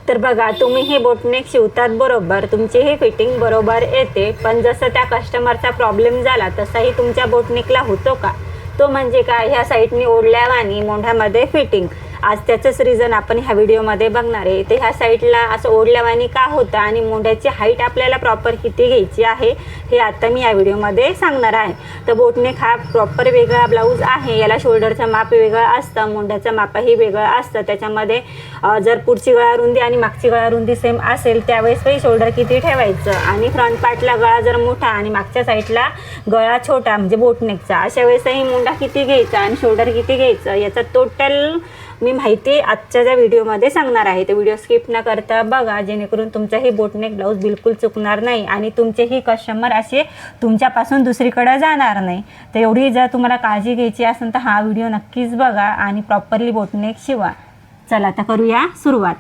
तर बघा, तुम्ही हे बोटनेक शिवतात बरोबर, तुमची ही फिटिंग बरोबर येते, पण जसं त्या कस्टमरचा प्रॉब्लेम झाला तसाही तुमच्या बोटनेकला होतो का? तो म्हणजे काय, ह्या साईडनी ओढल्यावानी मोंढ्यामध्ये फिटिंग. आज त्याचंच रिझन आपण ह्या व्हिडिओमध्ये बघणार आहे. ते ह्या साईडला असं ओढल्यावानी का होतं आणि मोंढ्याची हाईट आपल्याला प्रॉपर किती घ्यायची आहे हे आता मी या व्हिडिओमध्ये सांगणार आहे. तर बोटनेक हा प्रॉपर वेगळा ब्लाऊज आहे. याला शोल्डरचं माप वेगळं असतं, मोंढ्याचं मापही वेगळं असतं. त्याच्यामध्ये जर पुढची गळा रुंदी आणि मागची गळा रुंदी सेम असेल त्यावेळेस काही शोल्डर किती ठेवायचं, आणि फ्रंट पार्टला गळा जर मोठा आणि मागच्या साईडला गळा छोटा म्हणजे बोटनेकचा, अशा वेळेसही मोंढा किती घ्यायचा आणि शोल्डर किती घ्यायचं याचा टोटल मी माहिती आजच्या ज्या व्हिडिओमध्ये सांगणार आहे. ते व्हिडिओ स्किप न करता बघा, जेणेकरून तुमचाही बोटनेक ब्लाऊज बिलकुल चुकणार नाही आणि तुमचेही कस्टमर असे तुमच्यापासून दुसरीकडे जाणार नाही. तर एवढी जर तुम्हाला काळजी घ्यायची असेल तर हा व्हिडिओ नक्कीच बघा आणि प्रॉपरली बोटनेक शिवा. चला आता करूया सुरुवात.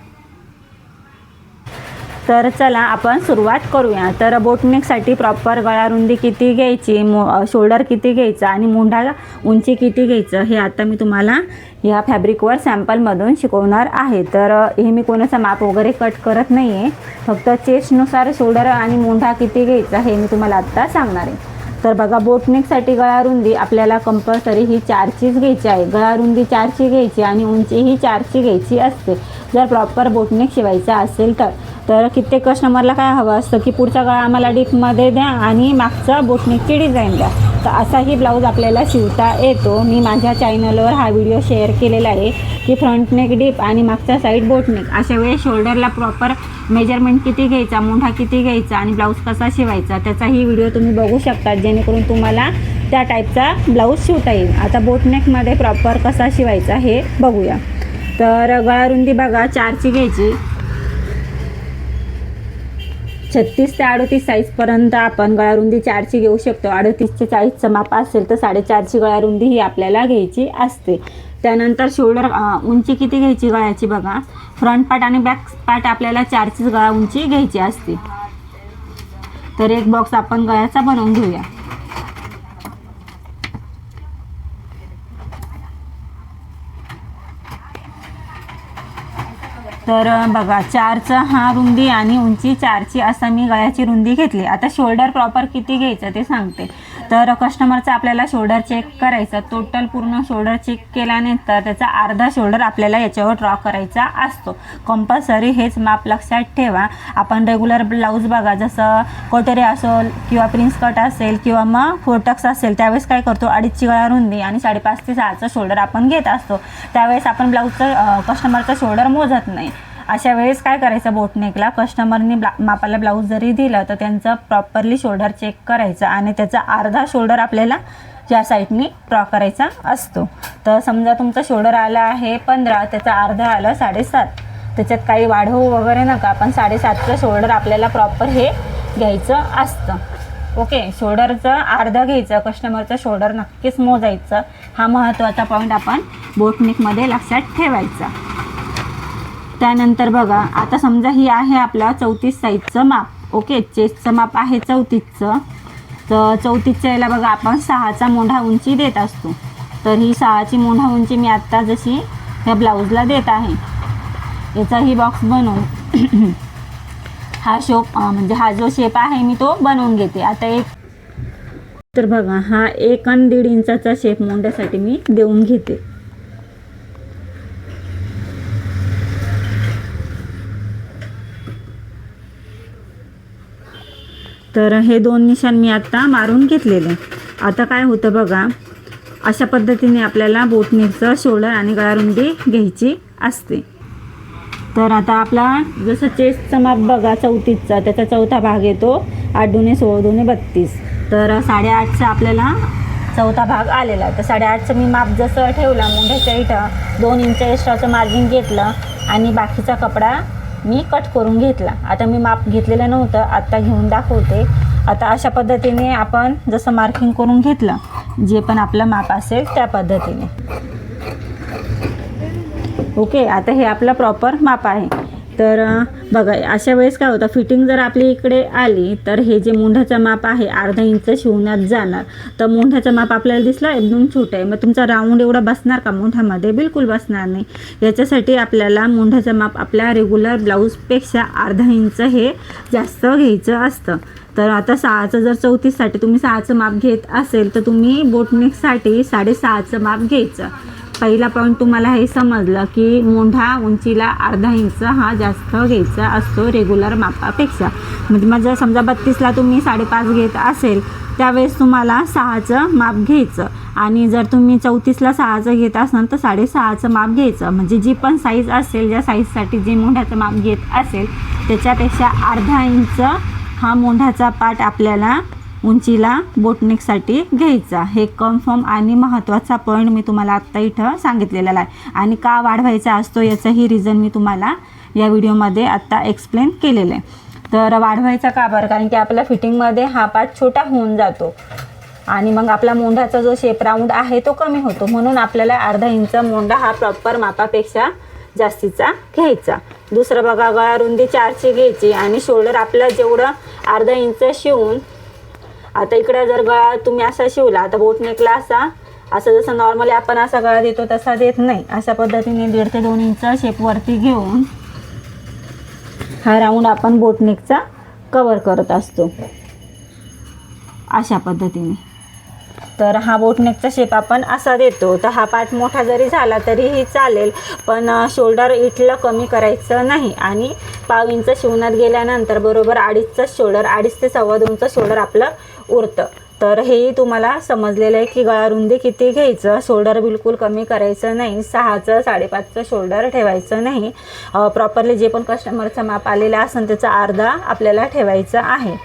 तर चला आपण सुरुवात करूया. तर बोटनेकसाठी प्रॉपर गळा रुंदी किती घ्यायची, शोल्डर किती घ्यायचं आणि मोंढा उंची किती घ्यायचं हे आता मी तुम्हाला ह्या फॅब्रिकवर सॅम्पलमधून शिकवणार आहे. तर हे मी कोणाचं माप वगैरे कट करत नाही आहे, फक्त चेस्टनुसार शोल्डर आणि मोंढा किती घ्यायचा हे मी तुम्हाला आत्ता सांगणार आहे. तर बघा, बोटनेकसाठी गळा रुंदी आपल्याला कंपल्सरी ही 4चीच घ्यायची आहे. गळा रुंदी 4ची घ्यायची आणि उंची ही 4ची घ्यायची असते जर प्रॉपर बोटनेक शिवायचा असेल तर. तर कित्येक कस्टमरला काय हवं असतं की पुढचा गळा आम्हाला डीपमध्ये द्या आणि मागचा बोटनेकची डिझाईन द्या. तर असाही ब्लाऊज आपल्याला शिवता येतो. मी माझ्या चॅनलवर हा व्हिडिओ शेअर केलेला आहे की फ्रंट नेक डीप आणि मागच्या साईड बोटनेक. अशा वेळेस शोल्डरला प्रॉपर मेजरमेंट किती घ्यायचा, मोंढा किती घ्यायचा आणि ब्लाऊज कसा शिवायचा त्याचाही व्हिडिओ तुम्ही बघू शकता, जेणेकरून तुम्हाला त्या टाईपचा ब्लाऊज शिवता येईल. आता बोटनेकमध्ये प्रॉपर कसा शिवायचा हे बघूया. तर गळा रुंदी बघा 4ची घ्यायची. 36 ते 38 साईजपर्यंत आपण गळा रुंदी 4ची घेऊ शकतो. 38 ते 40चं माप असेल तर 4.5ची गळा रुंदी ही आपल्याला घ्यायची असते. त्यानंतर शोल्डर उंची किती घ्यायची गळ्याची बघा, फ्रंट पार्ट आणि बॅक पार्ट आपल्याला 4चीच गळा उंची घ्यायची असते. तर एक बॉक्स आपण गळ्याचा बनवून घेऊया. तर बघा, 4चा हा रुंदी आणि उंची 4ची असा मी गळ्याची रुंदी घेतली. आता शोल्डर प्रॉपर किती घ्यायचं ते सांगते. तर कस्टमरचा आपल्याला शोल्डर चेक करायचा. टोटल पूर्ण शोल्डर चेक केल्यानंतर त्याचा अर्धा शोल्डर आपल्याला याच्यावर ड्रॉ करायचा असतो. कंपल्सरी हेच माप लक्षात ठेवा. आपण रेग्युलर ब्लाऊज बघा, जसं कोटेरी असेल किंवा प्रिन्स कट असेल किंवा मग फोर्टक्स असेल त्यावेळेस काय करतो, 2.5ची गळा रुंदी आणि 5.5 ते 6चं शोल्डर आपण घेत असतो. त्यावेळेस आपण ब्लाऊजचं कस्टमरचं शोल्डर मोजत नाही. अशा वेळेस काय करायचं, बोटनेकला कस्टमरनी मापाला ब्लाऊज जरी दिलं तर त्यांचं प्रॉपरली शोल्डर चेक करायचं आणि त्याचा अर्धा शोल्डर आपल्याला या साईडनी ड्रॉ करायचा असतो. तर समजा तुमचं शोल्डर आलं आहे 15, त्याचा अर्धा आलं 7.5. त्याच्यात काही वाढवू वगैरे नका, पण 7.5चं शोल्डर आपल्याला प्रॉपर हे घ्यायचं असतं. ओके, शोल्डरचं अर्धा घ्यायचं, कस्टमरचं शोल्डर नक्कीच मोजायचं. हा महत्त्वाचा पॉईंट आपण बोटनेकमध्ये लक्षात ठेवायचा. त्यानंतर बघा, आता समजा ही आहे आपला 34 साईजचं माप. ओके, चेस्टचं माप आहे 34चं. तर 34च्या याला बघा आपण 6चा मोंढा उंची देत असतो. तर ही 6ची मोंढा उंची मी आत्ता जशी ह्या ब्लाऊजला देत आहे. याचाही बॉक्स बनवून हा म्हणजे हा जो शेप आहे मी तो बनवून घेते. आता तर बघा, हा 1 आणि 1.5 इंचाचा शेप मोंढ्यासाठी मी देऊन घेते. तर हे 2 निशाण मी आत्ता मारून घेतलेले. आता काय होतं बघा, अशा पद्धतीने आपल्याला बोटनेकचं शोल्डर आणि गळा रुंदी घ्यायची असते. तर आता आपला जसं चेस्टचं माप बघा 34चा, त्याचा चौथा भाग येतो 8 दुणे 16 दुणे 32. तर 8.5चा आपल्याला चौथा भाग आलेला. तर 8.5चं मी माप जसं ठेवला, मोंढ्याच्या इथं 2 इंच एक्स्ट्राचं मार्जिन घेतलं आणि बाकीचा कपडा मी कट करून घेतला. आता मी माप घेतलेलं नव्हतं, आत्ता घेऊन दाखवते. आता अशा पद्धतीने आपण जसं मार्किंग करून घेतलं, जे पण आपलं माप असेल त्या पद्धतीने. ओके, आता हे आपलं प्रॉपर माप आहे. तर बघा अशा वेळेस काय होतं, फिटिंग जर आपली इकडे आली तर हे जे मोंढ्याचं माप आहे अर्धा इंच शिवण्यात जाणार. तर मोंढ्याचं माप आपल्याला दिसलं एकदम छोटं आहे, मग तुमचा राऊंड एवढा बसणार का मोंढ्यामध्ये? बिलकुल बसणार नाही. याच्यासाठी आपल्याला मोंढ्याचं माप आपल्या रेग्युलर ब्लाऊजपेक्षा अर्धा इंच हे जास्त घ्यायचं असतं. तर आता 6चं जर 34साठी तुम्ही 6चं माप घेत असेल तर तुम्ही बोटनेकसाठी 6.5चं माप घ्यायचं. पहिला पॉईंट तुम्हाला हे समजलं की मोंढा उंचीला अर्धा इंच हा जास्त घ्यायचा असतो रेग्युलर मापापेक्षा. म्हणजे माझं समजा 32ला तुम्ही 5.5 घेत असेल त्यावेळेस तुम्हाला 6चं माप घ्यायचं, आणि जर तुम्ही 34ला 6चं घेत असाल तर 6.5चं माप घ्यायचं. म्हणजे जी पण साईज असेल, ज्या साईजसाठी जे मोंढ्याचं माप घेत असेल त्याच्यापेक्षा अर्धा इंच हा मोंढ्याचा पार्ट आपल्याला उंचीला बोटनेकसाठी घ्यायचा. हे कन्फर्म आणि महत्त्वाचा पॉईंट मी तुम्हाला आत्ता इथं सांगितलेला आहे. आणि का वाढवायचा असतो याचंही रिझन मी तुम्हाला या व्हिडिओमध्ये आत्ता एक्सप्लेन केलेलं आहे. तर वाढवायचा का बरं? कारण की आपल्या फिटिंगमध्ये हा पार्ट छोटा होऊन जातो आणि मग आपला मोंढ्याचा जो शेप राऊंड आहे तो कमी होतो. म्हणून आपल्याला अर्धा इंच मोंढा हा प्रॉपर मापापेक्षा जास्तीचा घ्यायचा. दुसरं बघा, गळा रुंदी 4ची घ्यायची आणि शोल्डर आपलं जेवढं अर्धा इंच शिवून, आता इकडे जर गळा तुम्ही असा शिवला तर बोटनेकला असं जसं नॉर्मली आपण असा गळा देतो तसा देत नाही. अशा पद्धतीने 1.5 ते 2 इंच शेप वरती घेऊन हा राऊंड आपण बोटनेकचा कवर करत असतो अशा पद्धतीने. तर हा बोटनेकचा शेप आपण असा देतो. तर हा पार्ट मोठा जरी झाला तरीही चालेल, पण शोल्डर इथलं कमी करायचं नाही. आणि 1/2 इंच शिवण्यात गेल्यानंतर बरोबर 2.5चं शोल्डर, 2.5 ते 2.25चं शोल्डर आपलं उरतं. तर हेही तुम्हाला समजलेलं आहे की गळा रुंदी किती घ्यायचं, शोल्डर बिलकुल कमी करायचं नाही. 6चं 5.5चं शोल्डर ठेवायचं नाही. प्रॉपरली जे पण कस्टमरचं माप आलेलं असेल त्याचा अर्धा आपल्याला ठेवायचं आहे.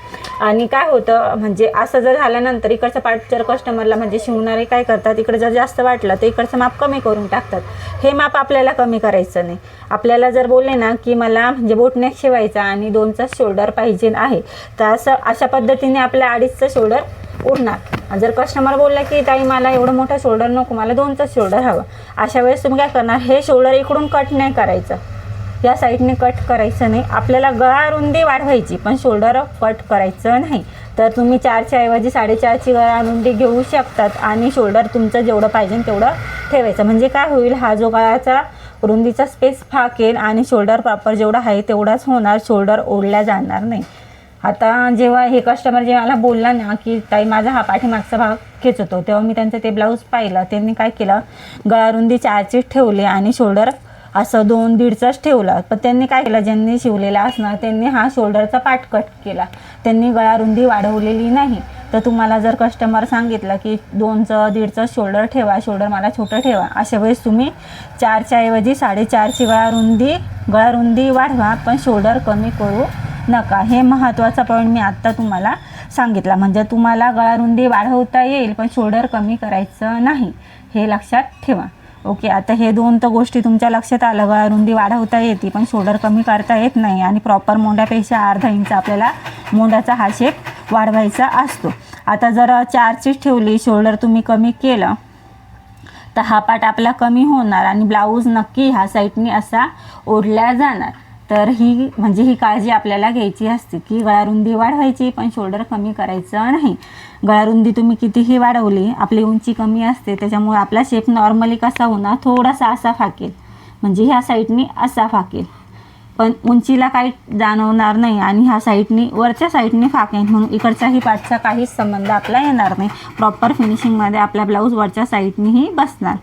आणि काय होतं, म्हणजे असं जर झाल्यानंतर इकडचं पार्ट जर कस्टमरला म्हणजे शिवणारे काय करतात, इकडे जर जास्त वाटलं तर इकडचं माप कमी करून टाकतात. हे माप आपल्याला कमी करायचं नाही. आपल्याला जर बोलले ना की मला म्हणजे बोटनेक शिवायचा आणि 2चा शोल्डर पाहिजे आहे, तर अशा पद्धतीने आपल्या 2.5चं शोल्डर उरणार. जर कस्टमर बोलला की ताई मला एवढं मोठं शोल्डर नको, मला 2चा शोल्डर हवं, अशा वेळेस तुम्ही काय करणार, हे शोल्डर इकडून कट नाही करायचं, या साईडने कट करायचं नाही. आपल्याला गळा रुंदी वाढवायची पण शोल्डर कट करायचं नाही. तर तुम्ही 4च्या ऐवजी 4.5ची गळा रुंदी घेऊ शकतात आणि शोल्डर तुमचं जेवढं पाहिजे तेवढं ठेवायचं. म्हणजे काय होईल, हा जो गळाचा रुंदीचा स्पेस फाकेल आणि शोल्डर प्रॉपर जेवढा आहे तेवढाच होणार, शोल्डर ओढल्या जाणार नाही. आता जेव्हा हे कस्टमर जेव्हा मला बोलला ना की ताई माझा हा पाठीमागचा भाग खेचतो, तेव्हा मी त्यांचं ते ब्लाऊज पाहिलं. त्यांनी काय केलं, गळा रुंदी 4ची ठेवली आणि शोल्डर असं 2-1.5च ठेवला. पण त्यांनी काय केलं, ज्यांनी शिवलेला असणार त्यांनी हा शोल्डरचा पार्ट कट केला, त्यांनी गळा रुंदी वाढवलेली नाही. तर तुम्हाला जर कस्टमर सांगितलं की 2चं 1.5चं शोल्डर ठेवा, शोल्डर मला छोटं ठेवा, अशा वेळेस तुम्ही 4च्या ऐवजी 4.5ची गळा रुंदी वाढवा पण शोल्डर कमी करू नका. हे महत्त्वाचा पॉईंट मी आत्ता तुम्हाला सांगितला. म्हणजे तुम्हाला गळा रुंदी वाढवता येईल पण शोल्डर कमी करायचं नाही, हे लक्षात ठेवा. ओके, आता हे 2 तर गोष्टी तुमच्या लक्षात आलं. गळा रुंदी वाढवता येते पण शोल्डर कमी करता येत नाही आणि प्रॉपर मोंढ्यापेक्षा अर्धा इंच आपल्याला मोंढ्याचा हा शेप वाढवायचा असतो. आता जर 4चीच ठेवली, शोल्डर तुम्ही कमी केलं तर हा पार्ट आपला कमी होणार आणि ब्लाऊज नक्की ह्या साईडनी असा ओढल्या जाणार. तर ही काळजी आपल्याला घ्यायची असते की गळा रुंदी वाढवायची पण शोल्डर कमी करायचं नाही. गळा रुंदी तुम्ही कितीही वाढवली, आपली उंची कमी असते, त्याच्यामुळे आपला शेप नॉर्मली कसा होणार, थोडासा असा फाकेल, म्हणजे ह्या साईडनी असा फाकेल पण उंचीला काही जाणवणार नाही आणि ह्या साईडनी वरच्या साईडनी फाकेल, म्हणून इकडच्याही पार्टचा काहीच संबंध आपला येणार नाही. प्रॉपर फिनिशिंगमध्ये आपला ब्लाऊज वरच्या साईडनीही बसणार.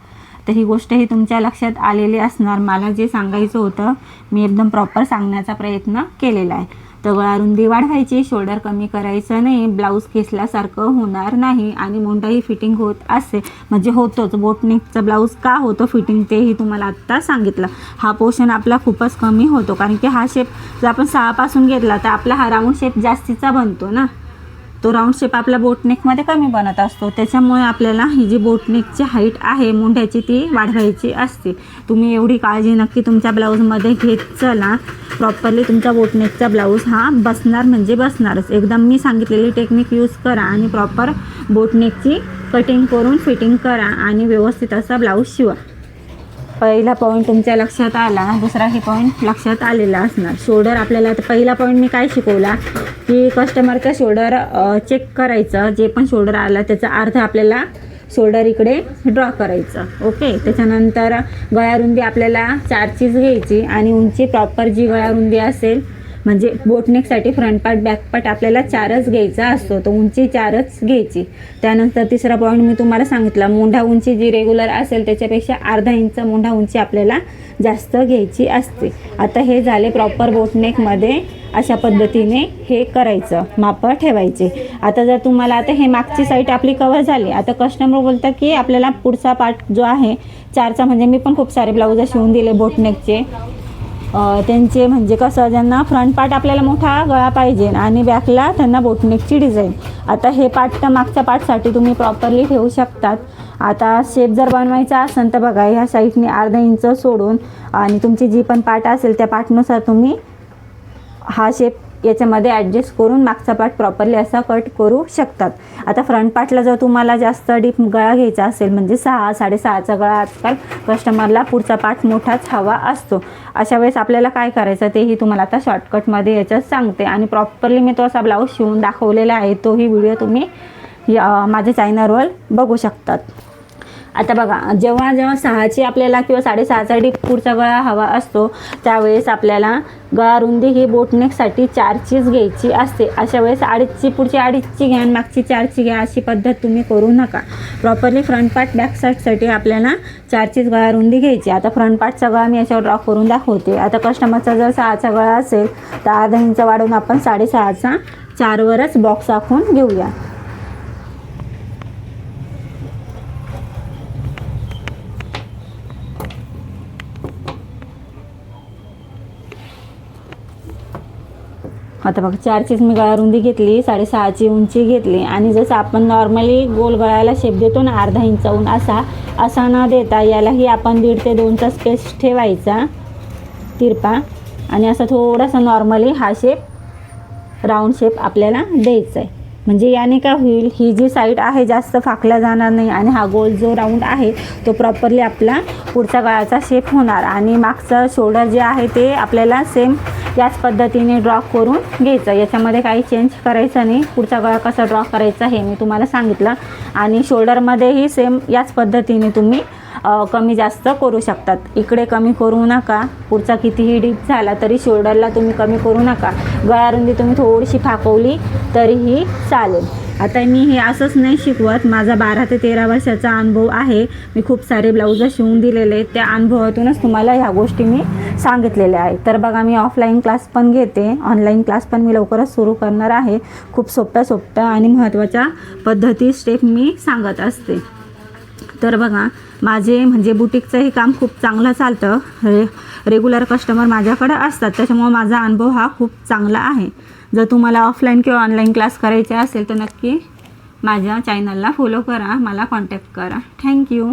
तर ही गोष्टही तुमच्या लक्षात आलेली असणार. मला जे सांगायचं होतं मी एकदम प्रॉपर सांगण्याचा प्रयत्न केलेला आहे. तर गळा रुंदी वाढवायची, शोल्डर कमी करायचं नाही, ब्लाऊज खेचल्यासारखं होणार नाही आणि मोंढाही फिटिंग होत असे म्हणजे होतोच. बोटनेकचा ब्लाऊज का होतो फिटिंग तेही तुम्हाला आत्ता सांगितलं. हा पोर्शन आपला खूपच कमी होतो कारण की हा शेप जर आपण 6पासून घेतला तर आपला हा राऊंड शेप जास्तीचा बनतो ना, तो राऊंड शेप आपल्या बोटनेकमध्ये कमी बनत असतो. त्याच्यामुळे आपल्याला ही जी बोटनेकची हाईट आहे मोंढ्याची ती वाढवायची असते. तुम्ही एवढी काळजी नक्की तुमच्या ब्लाऊजमध्ये घेत चला, प्रॉपरली तुमचा बोटनेकचा ब्लाऊज हा बसणार म्हणजे बसणारच. एकदम मी सांगितलेली टेक्निक यूज करा आणि प्रॉपर बोटनेकची कटिंग करून फिटिंग करा आणि व्यवस्थित असा ब्लाऊज शिवा. पहिला पॉईंट तुमच्या लक्षात आला, दुसराही पॉईंट लक्षात आलेला असणार. शोल्डर आपल्याला आता पहिला पॉईंट मी काय शिकवला की कस्टमरचा शोल्डर चेक करायचं. जे पण शोल्डर आला त्याचा अर्थ आपल्याला शोल्डर इकडे ड्रॉ करायचं. ओके. त्याच्यानंतर गळारुंदी आपल्याला 4चीच घ्यायची आणि उंची प्रॉपर जी गळारुंदी असेल म्हणजे बोटनेकसाठी फ्रंट पार्ट बॅक पार्ट आपल्याला 4च घ्यायचा असतो, तो उंची 4च घ्यायची. त्यानंतर तिसरा पॉईंट मी तुम्हाला सांगितला, मोंढा उंची जी रेग्युलर असेल त्याच्यापेक्षा अर्धा इंच मोंढा उंची आपल्याला जास्त घ्यायची असते. आता हे झाले प्रॉपर बोटनेकमध्ये अशा पद्धतीने हे करायचं, माप ठेवायचे. आता जर तुम्हाला आता हे मागची साईड आपली कव्हर झाली. आता कस्टमर बोलतं की आपल्याला पुढचा पार्ट जो आहे 4चा, म्हणजे मी पण खूप सारे ब्लाऊज शिवून दिले बोटनेकचे, त्यांचे म्हणजे कसं ज्यांना फ्रंट पार्ट आपल्याला मोठा गळा पाहिजे आणि बॅकला त्यांना बोटनेकची डिझाईन. आता हे पार्ट मागच्या पार्टसाठी तुम्ही प्रॉपरली ठेवू शकतात. आता शेप जर बनवायचा असेल तर बघा ह्या साईडने अर्धा इंच सोडून आणि तुमची जी पण पार्ट असेल त्या पार्टनुसार तुम्ही हा शेप याच्यामध्ये ॲडजस्ट करून मागचा पार्ट प्रॉपरली असा कट करू शकतात. आता फ्रंट पार्टला जर तुम्हाला जास्त डीप गळा घ्यायचा असेल म्हणजे 6 6.5चा गळा आजकाल कस्टमरला पुढचा पार्ट मोठाच हवा असतो, अशा वेळेस आपल्याला काय करायचं तेही तुम्हाला आता शॉर्टकटमध्ये याच्यात सांगते. आणि प्रॉपरली मी तो असा ब्लाऊज शिवून दाखवलेला आहे, तोही व्हिडिओ तुम्ही माझ्या चॅनलवर बघू शकतात. आता बघा जेव्हा 6ची आपल्याला किंवा 6.5चा डीप पुढचा गळा हवा असतो त्यावेळेस आपल्याला गळारुंदी ही बोटनेकसाठी 4चीच घ्यायची असते. अशा वेळेस 2.5ची पुढची 2.5ची घ्या आणि मागची 4ची घ्या, अशी पद्धत तुम्ही करू नका. प्रॉपरली फ्रंट पार्ट बॅक साईडसाठी आपल्याला 4चीच गळारुंदी घ्यायची. आता फ्रंट पार्टचा गळा मी याच्यावर ड्रॉ करून दाखवते. आता कस्टमरचा जर 6चा गळा असेल तर अर्धा इंच वाढवून आपण 6.5चा 4वरच बॉक्स आखून घेऊया. आता बघा 4चीच मी गळारुंदी घेतली, 6.5ची उंची घेतली आणि जसं आपण नॉर्मली गोल गळ्याला शेप देतो ना अर्धा इंचाहून असा न देता यालाही आपण 1.5 ते 2चा स्पेस ठेवायचा तिरपा आणि असा थोडासा नॉर्मली हा शेप राऊंड शेप आपल्याला द्यायचा आहे. म्हणजे याने काय होईल, ही जी साईड आहे जास्त फाकल्या जाणार नाही आणि हा गोल जो राऊंड आहे तो प्रॉपरली आपला पुढच्या गळ्याचा शेप होणार आणि मागचं शोल्डर जे आहे ते आपल्याला सेम याच पद्धतीने ड्रॉ करून घ्यायचं. याच्यामध्ये काही चेंज करायचं नाही. पुढचा गळा कसा ड्रॉ करायचा हे मी तुम्हाला सांगितलं आणि शोल्डरमध्येही सेम याच पद्धतीने तुम्ही कमी जास्त करू शकतात. इकडे कमी करू नका, पुढचा कितीही डीप झाला तरी शोल्डरला तुम्ही कमी करू नका. गळारुंदी तुम्ही थोडीशी फाकवली तरीही चालेल. आता मी हे असंच नाही शिकवत, माझा 12 ते 13 वर्षाचा अनुभव आहे. मी खूप सारे ब्लाऊज शिवून दिलेले आहेत, त्या अनुभवातूनच तुम्हाला ह्या गोष्टी मी सांगितलेल्या आहेत. तर बघा मी ऑफलाईन क्लास पण घेते, ऑनलाईन क्लास पण मी लवकरच सुरू करणार आहे. खूप सोप्या आणि महत्त्वाच्या पद्धती स्टेप मी सांगत असते. तर बघा माझे म्हणजे बुटीकचंही काम खूप चांगलं चालतं, रेग्युलर कस्टमर माझ्याकडे असतात, त्याच्यामुळे माझा अनुभव हा खूप चांगला आहे. जर तुम्हाला ऑफलाईन किंवा ऑनलाईन क्लास करायचे असेल तर नक्की माझ्या चॅनलला फॉलो करा, मला कॉन्टॅक्ट करा. थँक्यू.